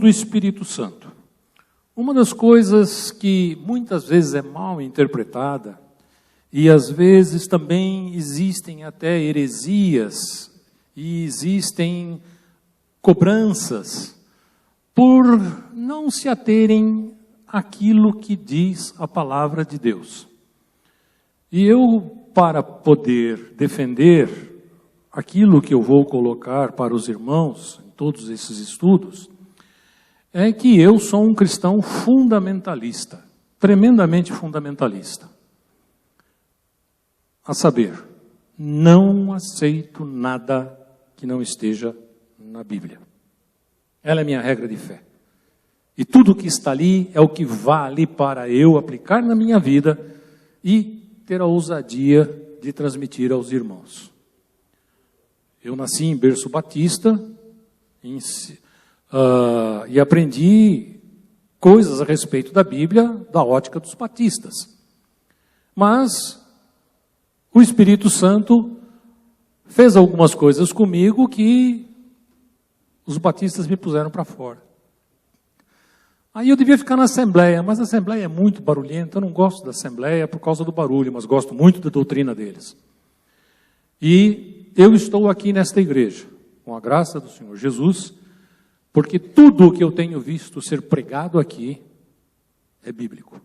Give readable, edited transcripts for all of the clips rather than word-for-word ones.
do Espírito Santo. Uma das coisas que muitas vezes é mal interpretada, e às vezes também existem até heresias, e existem cobranças, por não se aterem àquilo que diz a palavra de Deus. E eu, para poder defender aquilo que eu vou colocar para os irmãos, em todos esses estudos, é que eu sou um cristão fundamentalista, tremendamente fundamentalista. A saber, não aceito nada que não esteja na Bíblia. Ela é minha regra de fé. E tudo que está ali é o que vale para eu aplicar na minha vida e ter a ousadia de transmitir aos irmãos. Eu nasci em berço batista e aprendi coisas a respeito da Bíblia da ótica dos batistas. Mas o Espírito Santo fez algumas coisas comigo que os batistas me puseram para fora. Aí eu devia ficar na Assembleia, mas a Assembleia é muito barulhenta, eu não gosto da Assembleia por causa do barulho, mas gosto muito da doutrina deles. E eu estou aqui nesta igreja, com a graça do Senhor Jesus, porque tudo o que eu tenho visto ser pregado aqui é bíblico.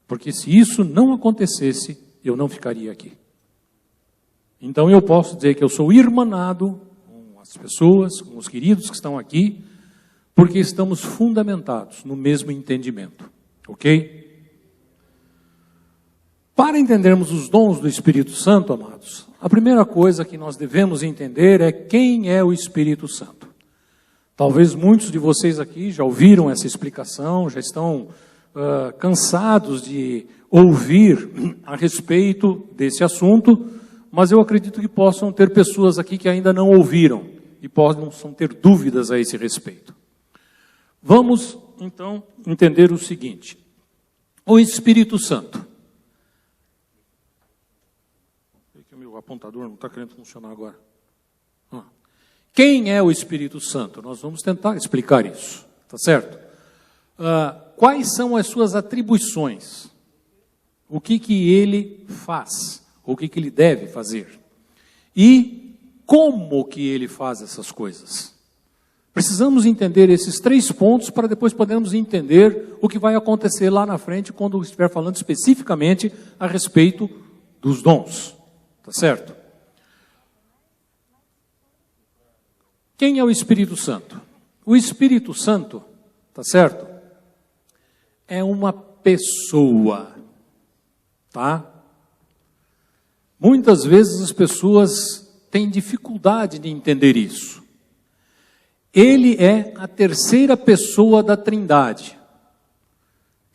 Porque se isso não acontecesse, eu não ficaria aqui. Então eu posso dizer que eu sou irmanado com as pessoas, com os queridos que estão aqui, porque estamos fundamentados no mesmo entendimento, ok? Para entendermos os dons do Espírito Santo, amados, a primeira coisa que nós devemos entender é quem é o Espírito Santo. Talvez muitos de vocês aqui já ouviram essa explicação, já estão cansados de ouvir a respeito desse assunto, mas eu acredito que possam ter pessoas aqui que ainda não ouviram e possam ter dúvidas a esse respeito. Vamos, então, entender o seguinte. O Espírito Santo. O meu apontador não está querendo funcionar agora. Quem é o Espírito Santo? Nós vamos tentar explicar isso, tá certo? Quais são as suas atribuições? O que ele faz? O que ele deve fazer? E como que ele faz essas coisas? Precisamos entender esses 3 pontos para depois podermos entender o que vai acontecer lá na frente quando estiver falando especificamente a respeito dos dons. Tá certo? Quem é o Espírito Santo? O Espírito Santo, tá certo? É uma pessoa, tá? Muitas vezes as pessoas têm dificuldade de entender isso. Ele é a terceira pessoa da Trindade.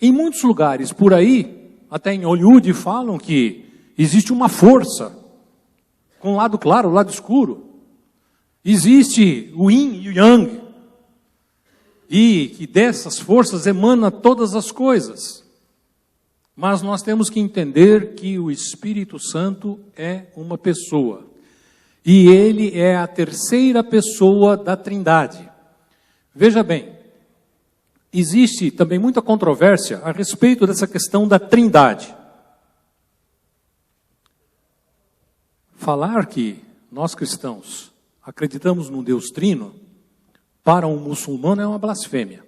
Em muitos lugares por aí, até em Hollywood, falam que existe uma força, com lado claro, lado escuro. Existe o yin e o yang, e que dessas forças emana todas as coisas. Mas nós temos que entender que o Espírito Santo é uma pessoa. E ele é a terceira pessoa da Trindade. Veja bem, existe também muita controvérsia a respeito dessa questão da Trindade. Falar que nós cristãos acreditamos num Deus trino, para um muçulmano é uma blasfêmia.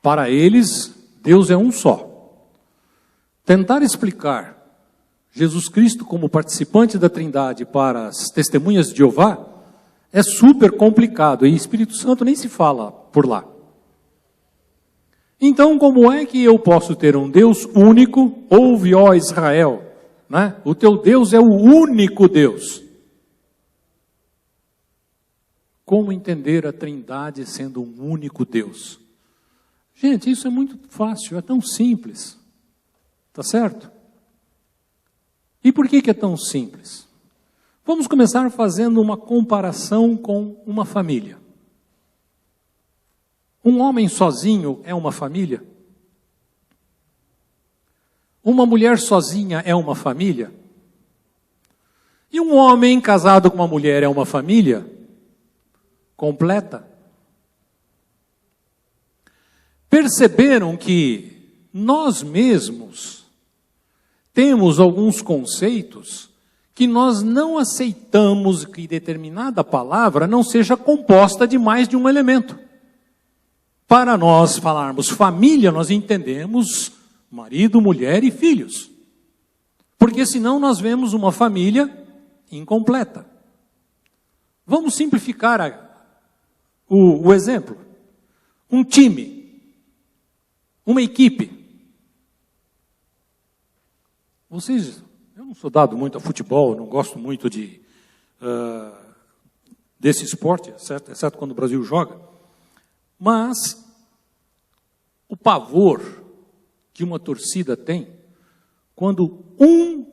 Para eles, Deus é um só. Tentar explicar Jesus Cristo como participante da Trindade para as testemunhas de Jeová é super complicado, e Espírito Santo nem se fala por lá. Então, como é que eu posso ter um Deus único? Ouve, ó Israel, né? O teu Deus é o único Deus. Como entender a Trindade sendo um único Deus? Gente, isso é muito fácil, é tão simples. Tá certo? E por que é tão simples? Vamos começar fazendo uma comparação com uma família. Um homem sozinho é uma família? Uma mulher sozinha é uma família? E um homem casado com uma mulher é uma família completa? perceberam que nós mesmos temos alguns conceitos que nós não aceitamos que determinada palavra não seja composta de mais de um elemento. Para nós falarmos família, nós entendemos marido, mulher e filhos. Porque senão nós vemos uma família incompleta. Vamos simplificar o exemplo. Um time, uma equipe. Eu não sou dado muito a futebol, não gosto muito desse esporte, exceto quando o Brasil joga. Mas o pavor que uma torcida tem quando um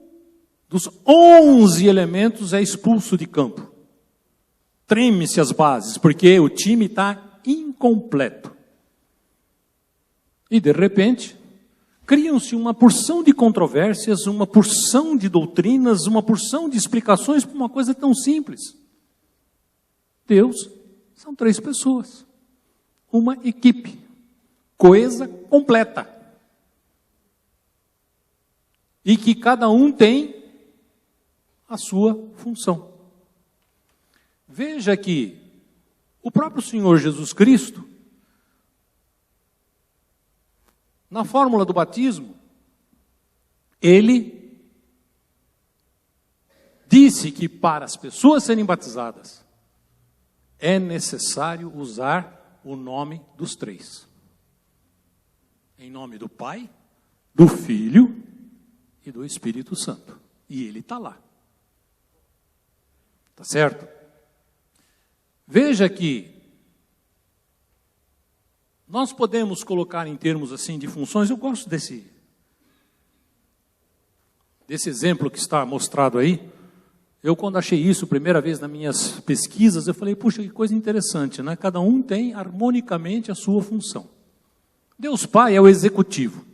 dos 11 elementos é expulso de campo. Treme-se as bases, porque o time está incompleto. E, de repente, criam-se uma porção de controvérsias, uma porção de doutrinas, uma porção de explicações para uma coisa tão simples. Deus são 3 pessoas. Uma equipe, coesa completa. E que cada um tem a sua função. Veja que o próprio Senhor Jesus Cristo, na fórmula do batismo, ele disse que para as pessoas serem batizadas, é necessário usar o nome dos 3. Em nome do Pai, do Filho e do Espírito Santo. E ele está lá. Tá certo? Veja que nós podemos colocar em termos assim de funções, eu gosto desse exemplo que está mostrado aí. Eu, quando achei isso, primeira vez nas minhas pesquisas, eu falei, puxa, que coisa interessante, né? Cada um tem harmonicamente a sua função. Deus Pai é o executivo.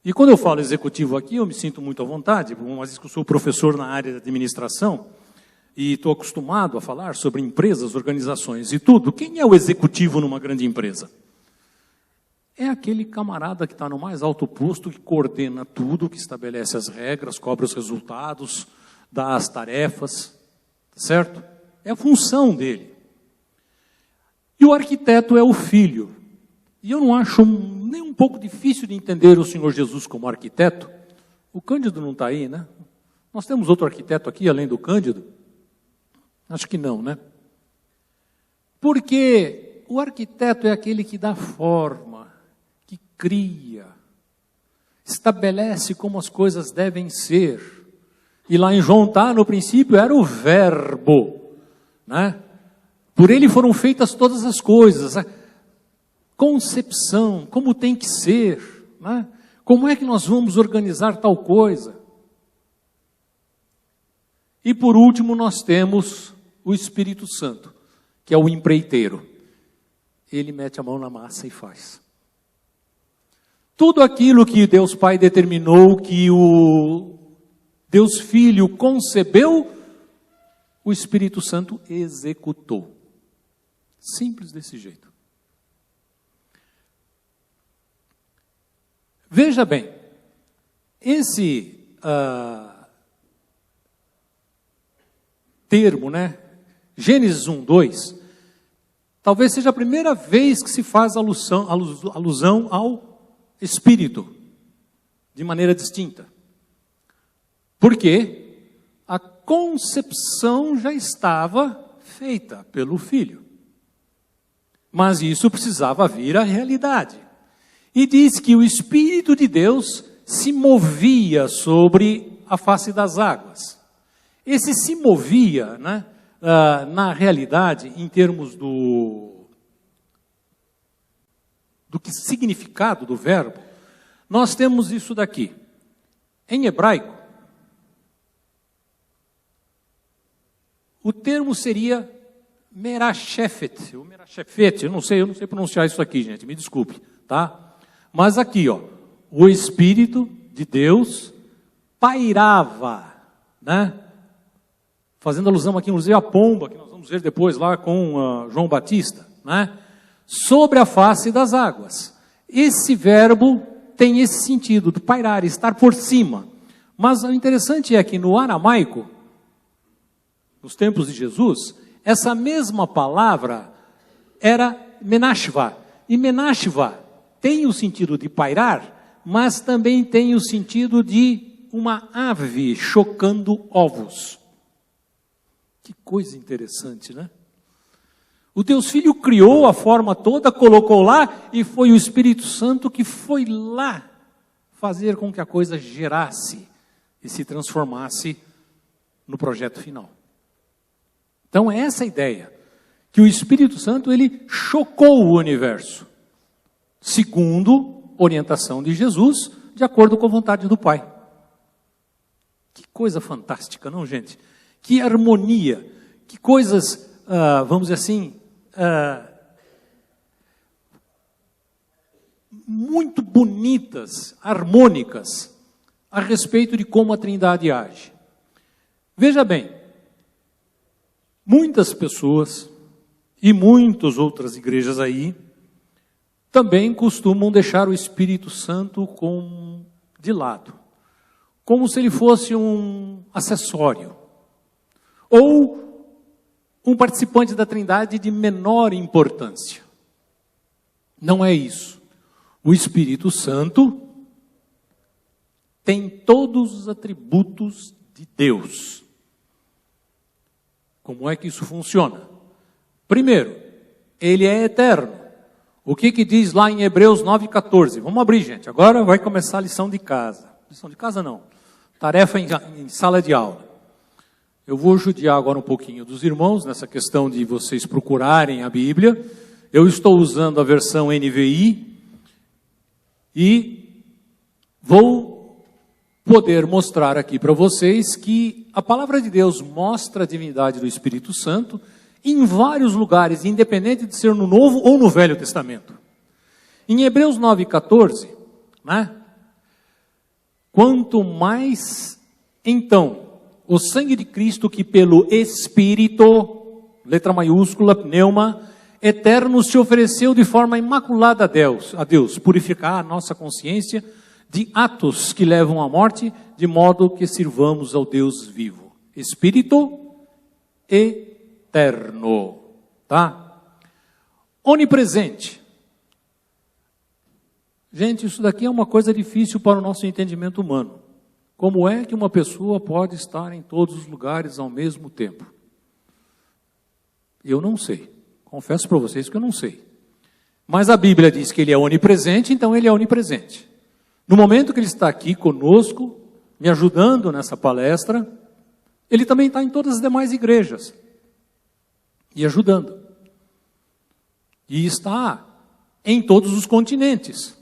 E quando eu falo executivo aqui, eu me sinto muito à vontade, uma vez que eu sou professor na área de administração, e estou acostumado a falar sobre empresas, organizações e tudo. Quem é o executivo numa grande empresa? É aquele camarada que está no mais alto posto, que coordena tudo, que estabelece as regras, cobra os resultados, dá as tarefas, certo? É a função dele. E o arquiteto é o filho. E eu não acho nem um pouco difícil de entender o Senhor Jesus como arquiteto. O Cândido não está aí, né? Nós temos outro arquiteto aqui, além do Cândido? Acho que não, né? Porque o arquiteto é aquele que dá forma, que cria, estabelece como as coisas devem ser. E lá em João está, no princípio, era o verbo, né? Por ele foram feitas todas as coisas. A concepção, como tem que ser, né? Como é que nós vamos organizar tal coisa? E por último nós temos o Espírito Santo, que é o empreiteiro. Ele mete a mão na massa e faz. Tudo aquilo que Deus Pai determinou, que o Deus Filho concebeu, o Espírito Santo executou. Simples desse jeito. Veja bem, esse termo, né? Gênesis 1:2, talvez seja a primeira vez que se faz alusão ao Espírito, de maneira distinta. Porque a concepção já estava feita pelo Filho. Mas isso precisava vir à realidade. E diz que o Espírito de Deus se movia sobre a face das águas. Esse se movia, né, na realidade, em termos do que significado do verbo, nós temos isso daqui. Em hebraico, o termo seria merashephet, ou merashephet, eu não sei pronunciar isso aqui, gente, me desculpe, tá? Mas aqui, ó, o Espírito de Deus pairava, né? Fazendo alusão aqui, inclusive, à pomba, que nós vamos ver depois lá com João Batista, né? Sobre a face das águas. esse verbo tem esse sentido, de pairar, estar por cima. Mas o interessante é que no aramaico, nos tempos de Jesus, essa mesma palavra era menashva. E menashva tem o sentido de pairar, mas também tem o sentido de uma ave chocando ovos. Que coisa interessante, né? O Deus Filho criou a forma toda, colocou lá, e foi o Espírito Santo que foi lá fazer com que a coisa gerasse e se transformasse no projeto final. Então é essa a ideia, que o Espírito Santo ele chocou o universo, segundo orientação de Jesus, de acordo com a vontade do Pai. Que coisa fantástica, não, gente? Que harmonia, que coisas, vamos dizer assim, muito bonitas, harmônicas, a respeito de como a Trindade age. Veja bem, muitas pessoas e muitas outras igrejas aí também costumam deixar o Espírito Santo de lado, como se ele fosse um acessório, ou um participante da Trindade de menor importância. Não é isso. O Espírito Santo tem todos os atributos de Deus. Como é que isso funciona? Primeiro, ele é eterno. O que diz lá em Hebreus 9,14? Vamos abrir, gente. Agora vai começar a lição de casa. Lição de casa não. Tarefa em sala de aula. Eu vou judiar agora um pouquinho dos irmãos nessa questão de vocês procurarem a Bíblia. Eu estou usando a versão NVI e vou poder mostrar aqui para vocês que a palavra de Deus mostra a divindade do Espírito Santo em vários lugares, independente de ser no Novo ou no Velho Testamento. Em Hebreus 9,14, né? Quanto mais, então, o sangue de Cristo que pelo Espírito, letra maiúscula, pneuma, eterno se ofereceu de forma imaculada a Deus, purificar a nossa consciência de atos que levam à morte, de modo que sirvamos ao Deus vivo. Espírito eterno, tá? Onipresente. Gente, isso daqui é uma coisa difícil para o nosso entendimento humano. Como é que uma pessoa pode estar em todos os lugares ao mesmo tempo? Eu não sei. Confesso para vocês que eu não sei. Mas a Bíblia diz que ele é onipresente, então ele é onipresente. No momento que ele está aqui conosco, me ajudando nessa palestra, ele também está em todas as demais igrejas. E ajudando. E está em todos os continentes.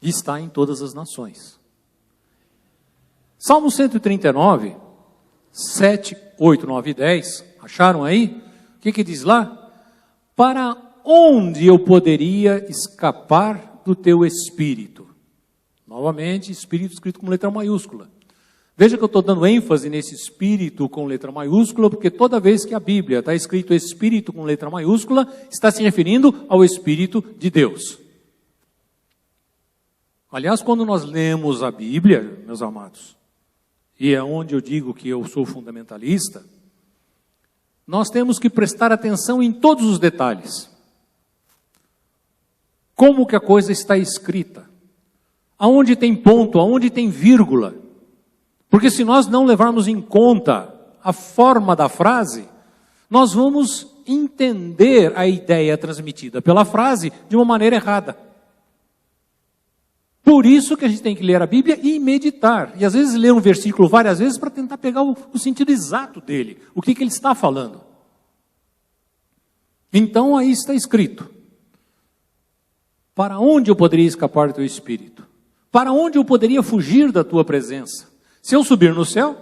E está em todas as nações. Salmo 139, 7, 8, 9 e 10, acharam aí? O que diz lá? Para onde eu poderia escapar do teu Espírito? Novamente, Espírito escrito com letra maiúscula. Veja que eu estou dando ênfase nesse Espírito com letra maiúscula, porque toda vez que a Bíblia está escrito Espírito com letra maiúscula, está se referindo ao Espírito de Deus. Aliás, quando nós lemos a Bíblia, meus amados, e é onde eu digo que eu sou fundamentalista, nós temos que prestar atenção em todos os detalhes. Como que a coisa está escrita? Aonde tem ponto, aonde tem vírgula? Porque se nós não levarmos em conta a forma da frase, nós vamos entender a ideia transmitida pela frase de uma maneira errada. Por isso que a gente tem que ler a Bíblia e meditar. E às vezes ler um versículo várias vezes para tentar pegar o sentido exato dele. O que ele está falando. Então aí está escrito. Para onde eu poderia escapar do teu Espírito? Para onde eu poderia fugir da tua presença? Se eu subir no céu,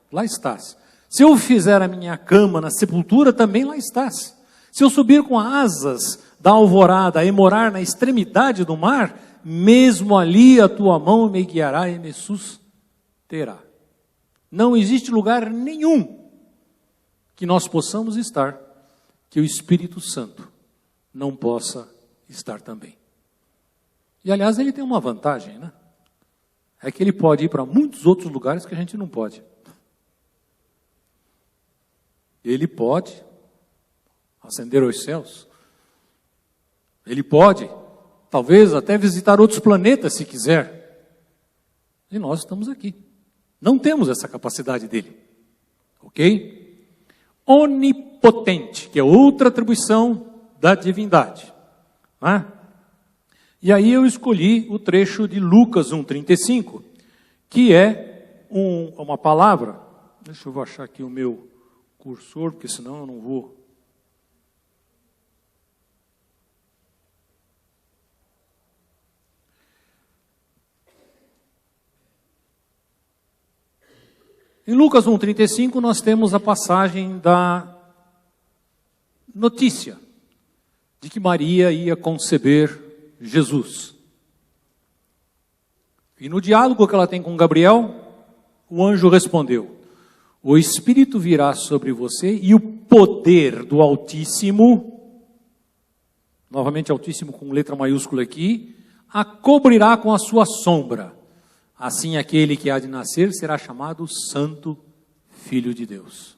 lá estás. Se eu fizer a minha cama na sepultura, também lá estás. Se eu subir com asas da alvorada e morar na extremidade do mar, mesmo ali a tua mão me guiará e me susterá. Não existe lugar nenhum que nós possamos estar que o Espírito Santo não possa estar também. E, aliás, ele tem uma vantagem, né? É que ele pode ir para muitos outros lugares que a gente não pode. Ele pode ascender aos céus. Ele pode, talvez, até visitar outros planetas, se quiser. E nós estamos aqui. Não temos essa capacidade dele. Ok? Onipotente, que é outra atribuição da divindade. Né? E aí eu escolhi o trecho de Lucas 1,35, que é uma palavra. Deixa eu achar aqui o meu cursor, porque senão eu não vou. Em Lucas 1,35 nós temos a passagem da notícia de que Maria ia conceber Jesus. E no diálogo que ela tem com Gabriel, o anjo respondeu: o Espírito virá sobre você e o poder do Altíssimo, novamente Altíssimo com letra maiúscula aqui, a cobrirá com a sua sombra. Assim aquele que há de nascer será chamado Santo Filho de Deus.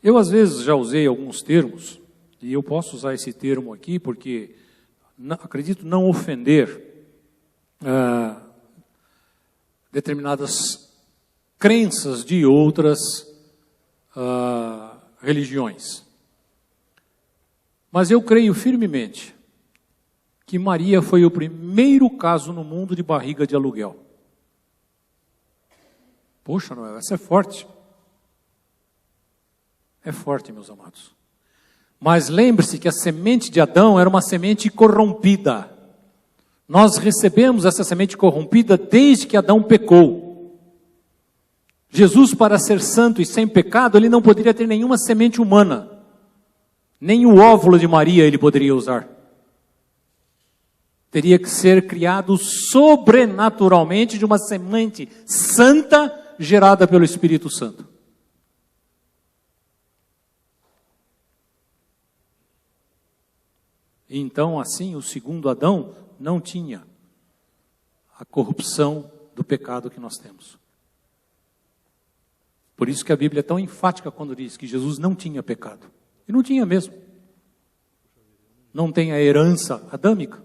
Eu às vezes já usei alguns termos, e eu posso usar esse termo aqui porque acredito não ofender determinadas crenças de outras religiões. Mas eu creio firmemente que Maria foi o primeiro caso no mundo de barriga de aluguel. Poxa, Noel, essa é forte. É forte, meus amados. Mas lembre-se que a semente de Adão era uma semente corrompida. Nós recebemos essa semente corrompida desde que Adão pecou. Jesus, para ser santo e sem pecado, ele não poderia ter nenhuma semente humana. Nem o óvulo de Maria ele poderia usar. Teria que ser criado sobrenaturalmente de uma semente santa gerada pelo Espírito Santo. Então, assim, o segundo Adão não tinha a corrupção do pecado que nós temos. Por isso que a Bíblia é tão enfática quando diz que Jesus não tinha pecado. E não tinha mesmo. Não tem a herança adâmica.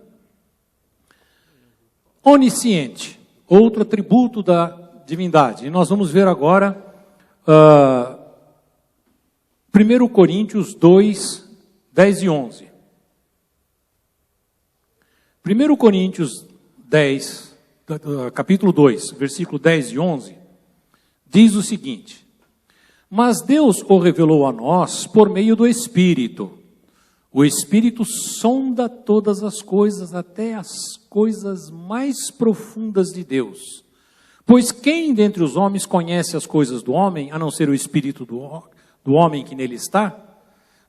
Onisciente, outro atributo da divindade. E nós vamos ver agora 1 Coríntios 2, 10 e 11. 1 Coríntios 10, capítulo 2, versículo 10 e 11, diz o seguinte: mas Deus o revelou a nós por meio do Espírito. O Espírito sonda todas as coisas, até as coisas mais profundas de Deus. Pois quem dentre os homens conhece as coisas do homem, a não ser o Espírito do homem que nele está?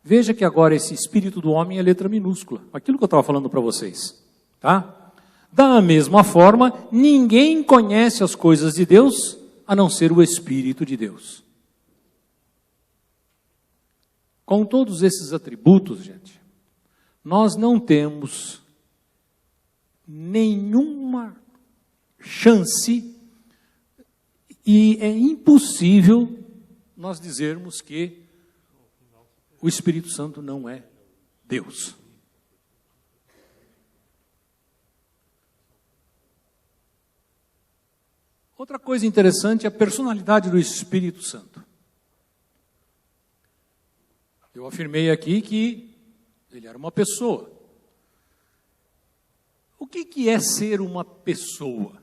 Veja que agora esse Espírito do homem é letra minúscula. Aquilo que eu estava falando para vocês. Tá? Da mesma forma, ninguém conhece as coisas de Deus, a não ser o Espírito de Deus. Com todos esses atributos, gente, nós não temos nenhuma chance e é impossível nós dizermos que o Espírito Santo não é Deus. Outra coisa interessante é a personalidade do Espírito Santo. Eu afirmei aqui que ele era uma pessoa. O que é ser uma pessoa?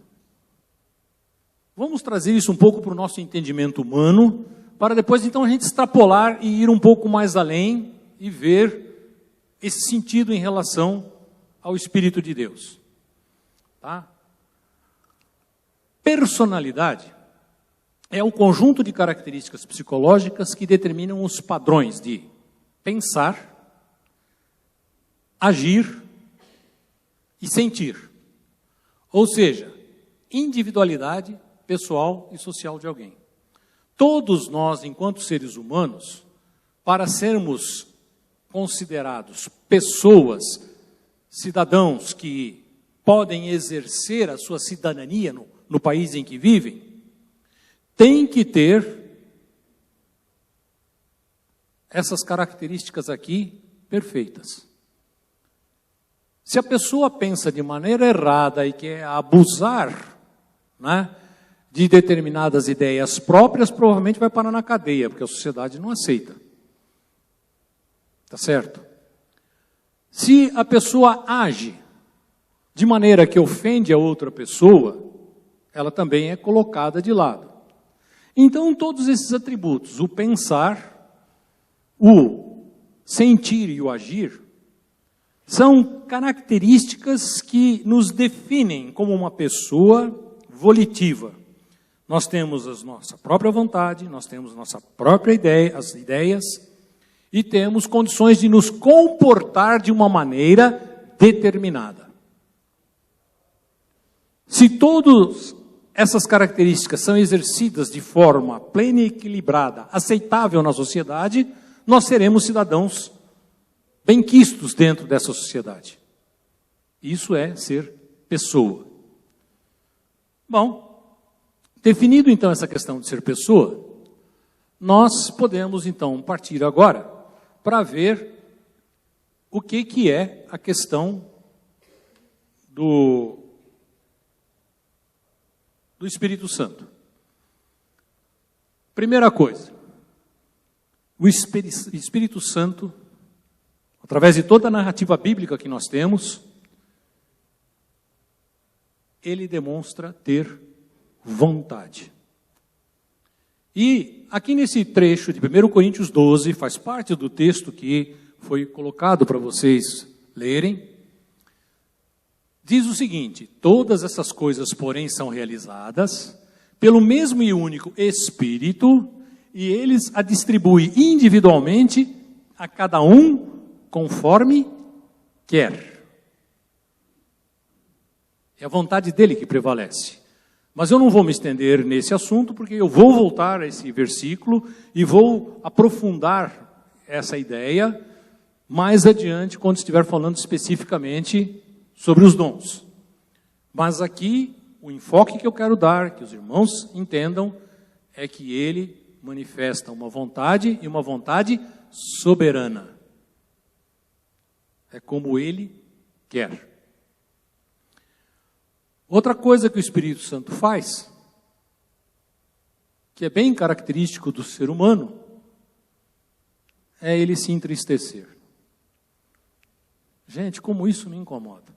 Vamos trazer isso um pouco para o nosso entendimento humano, para depois então a gente extrapolar e ir um pouco mais além e ver esse sentido em relação ao Espírito de Deus. Tá? Personalidade é o conjunto de características psicológicas que determinam os padrões de pensar, agir e sentir. Ou seja, individualidade pessoal e social de alguém. Todos nós, enquanto seres humanos, para sermos considerados pessoas, cidadãos que podem exercer a sua cidadania no país em que vivem, têm que ter essas características aqui perfeitas. Se a pessoa pensa de maneira errada e quer abusar, né, de determinadas ideias próprias, provavelmente vai parar na cadeia, porque a sociedade não aceita. Tá certo? Se a pessoa age de maneira que ofende a outra pessoa, ela também é colocada de lado. Então, todos esses atributos, o pensar, o sentir e o agir, são características que nos definem como uma pessoa volitiva. Nós temos a nossa própria vontade, nós temos a nossa própria ideia, as ideias, e temos condições de nos comportar de uma maneira determinada. Se todas essas características são exercidas de forma plena e equilibrada, aceitável na sociedade, nós seremos cidadãos benquistos dentro dessa sociedade. Isso é ser pessoa. Bom, definido então essa questão de ser pessoa, nós podemos então partir agora para ver o que é a questão do Espírito Santo. Primeira coisa, o Espírito Santo, através de toda a narrativa bíblica que nós temos, ele demonstra ter vontade. E aqui nesse trecho de 1 Coríntios 12, faz parte do texto que foi colocado para vocês lerem, diz o seguinte: todas essas coisas, porém, são realizadas pelo mesmo e único Espírito, e eles a distribui individualmente a cada um conforme quer. É a vontade dele que prevalece. Mas eu não vou me estender nesse assunto, porque eu vou voltar a esse versículo e vou aprofundar essa ideia mais adiante, quando estiver falando especificamente sobre os dons. Mas aqui, o enfoque que eu quero dar, que os irmãos entendam, é que ele manifesta uma vontade, e uma vontade soberana. É como ele quer. Outra coisa que o Espírito Santo faz, que é bem característico do ser humano, é ele se entristecer. Gente, como isso me incomoda.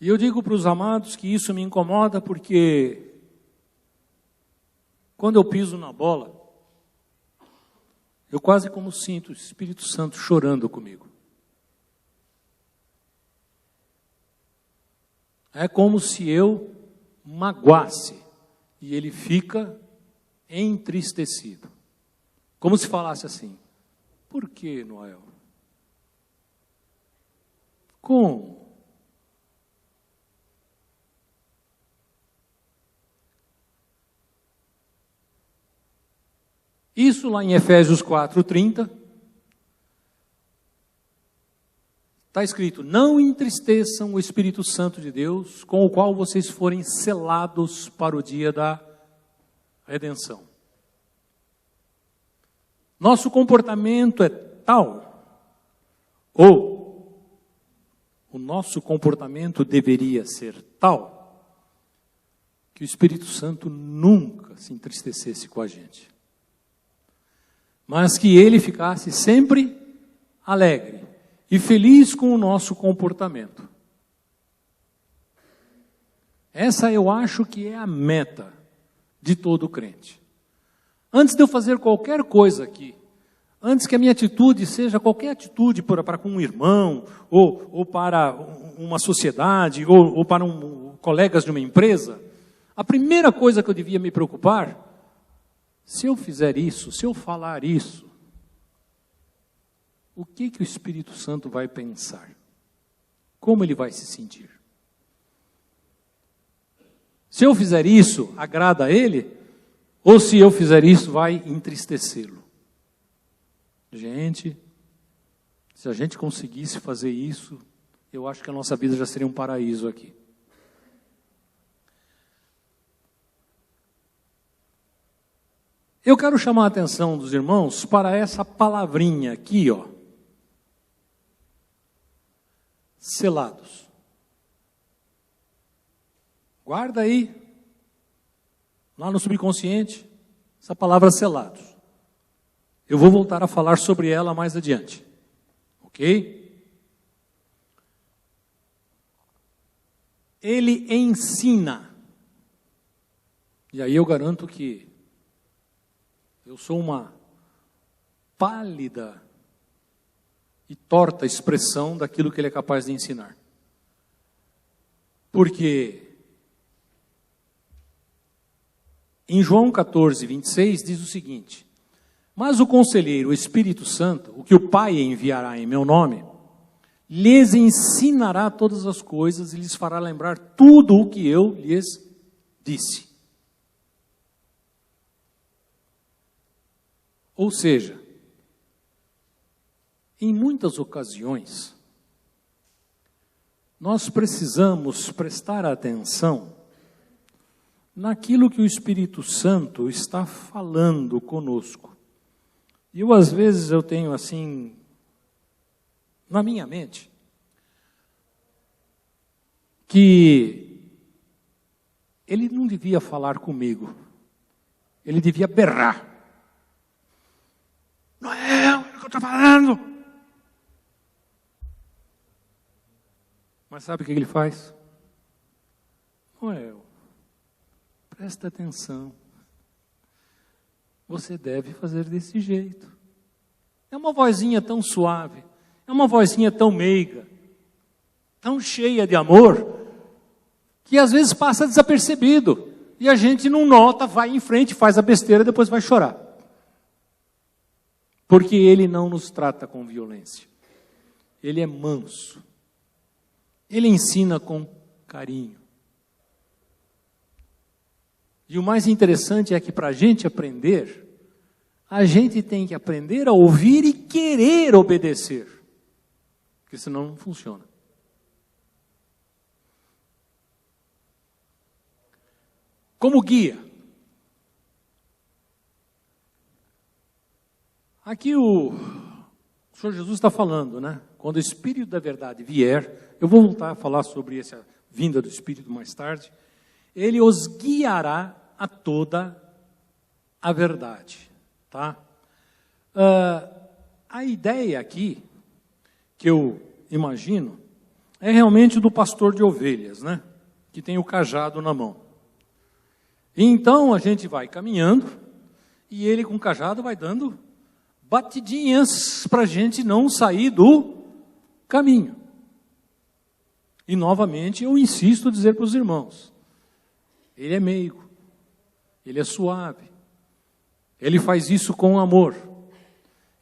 E eu digo para os amados que isso me incomoda porque quando eu piso na bola, eu quase como sinto o Espírito Santo chorando comigo. É como se eu magoasse e ele fica entristecido. Como se falasse assim: por que, Noel? Como? Isso lá em Efésios 4:30, está escrito: não entristeçam o Espírito Santo de Deus, com o qual vocês forem selados para o dia da redenção. Nosso comportamento é tal, ou o nosso comportamento deveria ser tal, que o Espírito Santo nunca se entristecesse com a gente, mas que ele ficasse sempre alegre e feliz com o nosso comportamento. Essa eu acho que é a meta de todo crente. Antes de eu fazer qualquer coisa aqui, antes que a minha atitude seja qualquer atitude para com um irmão, ou para uma sociedade, ou para colegas de uma empresa, a primeira coisa que eu devia me preocupar: se eu fizer isso, se eu falar isso, o que o Espírito Santo vai pensar? Como ele vai se sentir? Se eu fizer isso, agrada a ele? Ou se eu fizer isso, vai entristecê-lo? Gente, se a gente conseguisse fazer isso, eu acho que a nossa vida já seria um paraíso aqui. Eu quero chamar a atenção dos irmãos para essa palavrinha aqui, ó. Selados. Guarda aí, lá no subconsciente, essa palavra selados. Eu vou voltar a falar sobre ela mais adiante. Ok? Ele ensina. E aí eu garanto que eu sou uma pálida e torta expressão daquilo que ele é capaz de ensinar. Porque em João 14, 26 diz o seguinte: mas o conselheiro, o Espírito Santo, o que o Pai enviará em meu nome, lhes ensinará todas as coisas e lhes fará lembrar tudo o que eu lhes disse. Ou seja, em muitas ocasiões, nós precisamos prestar atenção naquilo que o Espírito Santo está falando conosco. E eu, às vezes, eu tenho assim, na minha mente, que ele não devia falar comigo, ele devia berrar. Não é o que eu estou falando. Mas sabe o que ele faz? Noel, presta atenção. Você deve fazer desse jeito. É uma vozinha tão suave, é uma vozinha tão meiga, tão cheia de amor, que às vezes passa desapercebido. E a gente não nota, vai em frente, faz a besteira, depois vai chorar. Porque ele não nos trata com violência. Ele é manso. Ele ensina com carinho. E o mais interessante é que para a gente aprender, a gente tem que aprender a ouvir e querer obedecer. Porque senão não funciona. Como guia. Aqui o Senhor Jesus está falando, né? Quando o Espírito da verdade vier, eu vou voltar a falar sobre essa vinda do Espírito mais tarde, ele os guiará a toda a verdade, tá? A ideia aqui, que eu imagino, é realmente do pastor de ovelhas, né? Que tem o cajado na mão. E então a gente vai caminhando, e ele com o cajado vai dando batidinhas para a gente não sair do caminho. E novamente eu insisto em dizer para os irmãos, ele é meigo, ele é suave, ele faz isso com amor.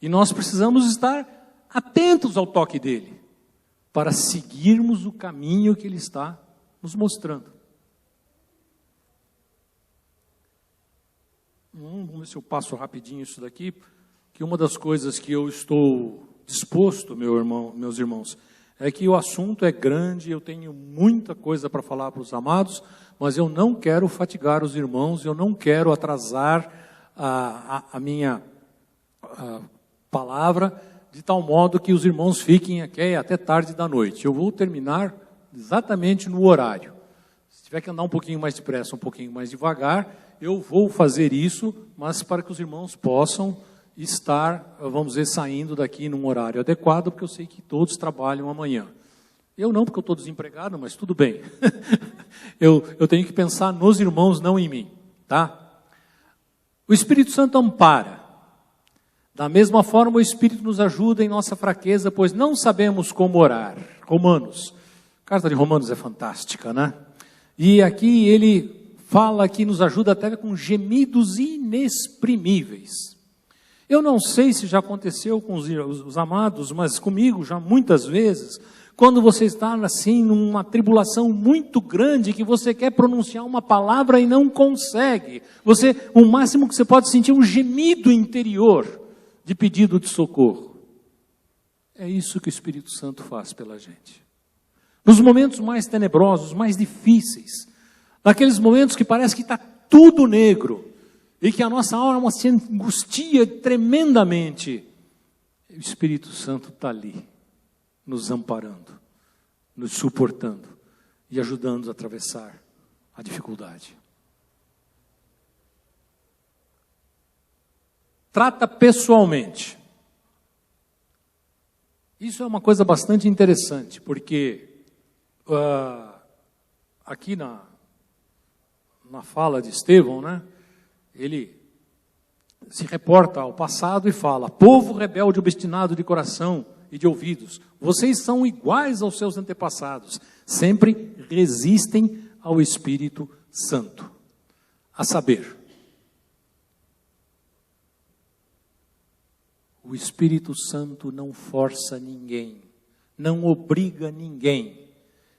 E nós precisamos estar atentos ao toque dele, para seguirmos o caminho que ele está nos mostrando. Vamos ver se eu passo rapidinho isso daqui, que uma das coisas que eu estou disposto, meus irmãos, é que o assunto é grande, eu tenho muita coisa para falar para os amados, mas eu não quero fatigar os irmãos, eu não quero atrasar a minha palavra, de tal modo que os irmãos fiquem aqui até tarde da noite. Eu vou terminar exatamente no horário. Se tiver que andar um pouquinho mais depressa, um pouquinho mais devagar, eu vou fazer isso, mas para que os irmãos possam estar, vamos dizer, saindo daqui num horário adequado, porque eu sei que todos trabalham amanhã. Eu não, porque eu estou desempregado, mas tudo bem. eu tenho que pensar nos irmãos, não em mim, tá? O Espírito Santo ampara. Da mesma forma, o Espírito nos ajuda em nossa fraqueza, pois não sabemos como orar. Romanos. A carta de Romanos é fantástica, né? E aqui ele fala que nos ajuda até com gemidos inexprimíveis. Eu não sei se já aconteceu com os amados, mas comigo já muitas vezes, quando você está assim numa tribulação muito grande, que você quer pronunciar uma palavra e não consegue. O máximo que você pode sentir é um gemido interior. de pedido de socorro. É isso que o Espírito Santo faz pela gente. Nos momentos mais tenebrosos, mais difíceis, naqueles momentos que parece que está tudo negro, e que a nossa alma se angustia tremendamente, o Espírito Santo está ali, nos amparando, nos suportando e ajudando a atravessar a dificuldade. Trata pessoalmente. Isso é uma coisa bastante interessante, porque aqui na fala de Estevão, né, ele se reporta ao passado e fala: povo rebelde, obstinado de coração e de ouvidos, vocês são iguais aos seus antepassados, sempre resistem ao Espírito Santo. A saber, o Espírito Santo não força ninguém, não obriga ninguém,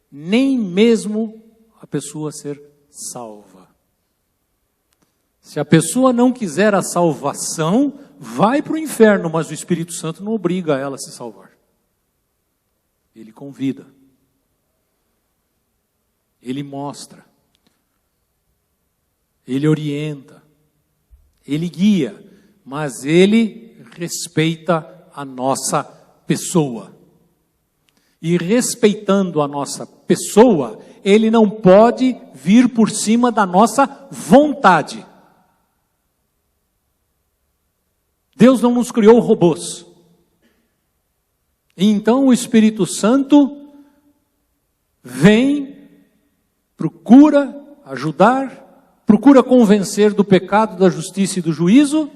nem mesmo a pessoa a ser salva. Se a pessoa não quiser a salvação, vai para o inferno, mas o Espírito Santo não obriga ela a se salvar. Ele convida. Ele mostra. Ele orienta. Ele guia. Mas ele respeita a nossa pessoa. E respeitando a nossa pessoa, ele não pode vir por cima da nossa vontade. Deus não nos criou robôs. E então o Espírito Santo vem, procura ajudar, procura convencer do pecado, da justiça e do juízo,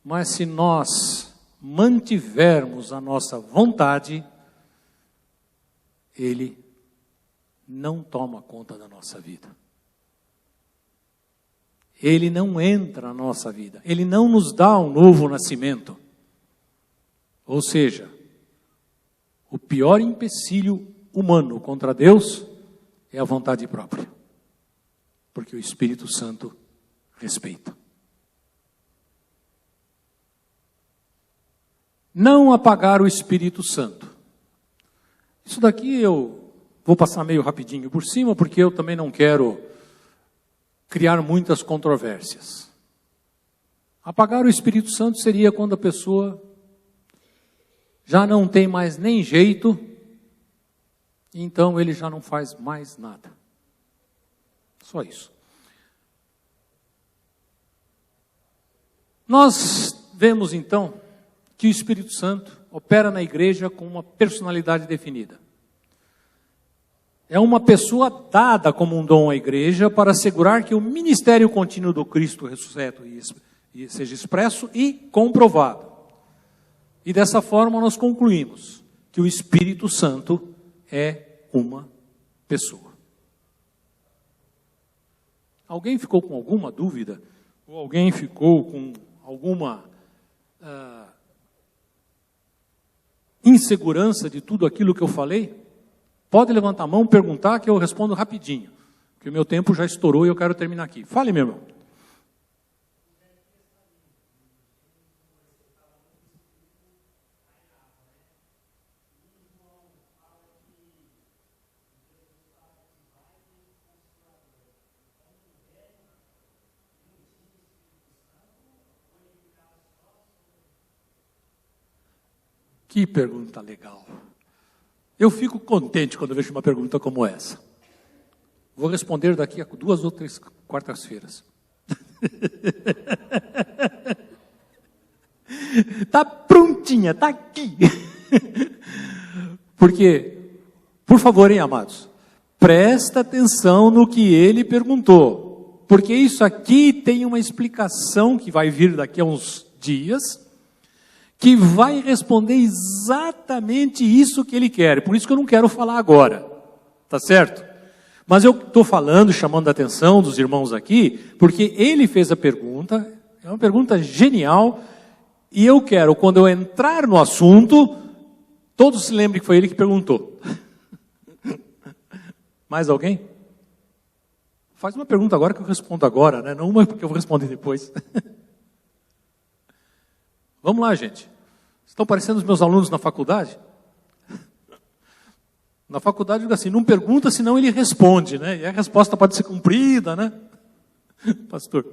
mas se nós mantivermos a nossa vontade, Ele não toma conta da nossa vida. Ele não entra na nossa vida. Ele não nos dá um novo nascimento. Ou seja, o pior empecilho humano contra Deus é a vontade própria. Porque o Espírito Santo respeita. Não apagar o Espírito Santo. Isso daqui eu vou passar meio rapidinho por cima, porque eu também não quero criar muitas controvérsias. Apagar o Espírito Santo seria quando a pessoa já não tem mais nem jeito, então ele já não faz mais nada. Só isso. Nós vemos então que o Espírito Santo opera na igreja com uma personalidade definida. É uma pessoa dada como um dom à igreja para assegurar que o ministério contínuo do Cristo ressuscitado seja expresso e comprovado. E dessa forma nós concluímos que o Espírito Santo é uma pessoa. Alguém ficou com alguma dúvida? Ou alguém ficou com alguma insegurança de tudo aquilo que eu falei? Pode levantar a mão, perguntar, que eu respondo rapidinho. Porque o meu tempo já estourou e eu quero terminar aqui. Fale, meu irmão. Que pergunta legal. Eu fico contente quando vejo uma pergunta como essa. Vou responder daqui a 2 ou 3 quartas-feiras. Está prontinha, está aqui. Porque, por favor, hein, amados, presta atenção no que ele perguntou. Porque isso aqui tem uma explicação que vai vir daqui a uns dias, que vai responder exatamente isso que ele quer. Por isso que eu não quero falar agora, tá certo? Mas eu estou falando, chamando a atenção dos irmãos aqui, porque ele fez a pergunta, é uma pergunta genial, e eu quero, quando eu entrar no assunto, todos se lembrem que foi ele que perguntou. Mais alguém? Faz uma pergunta agora que eu respondo agora, né? Não uma porque eu vou responder depois. Vamos lá, gente. Estão parecendo os meus alunos na faculdade? Na faculdade, eu digo assim, não pergunta, senão ele responde, né? E a resposta pode ser cumprida, né? Pastor.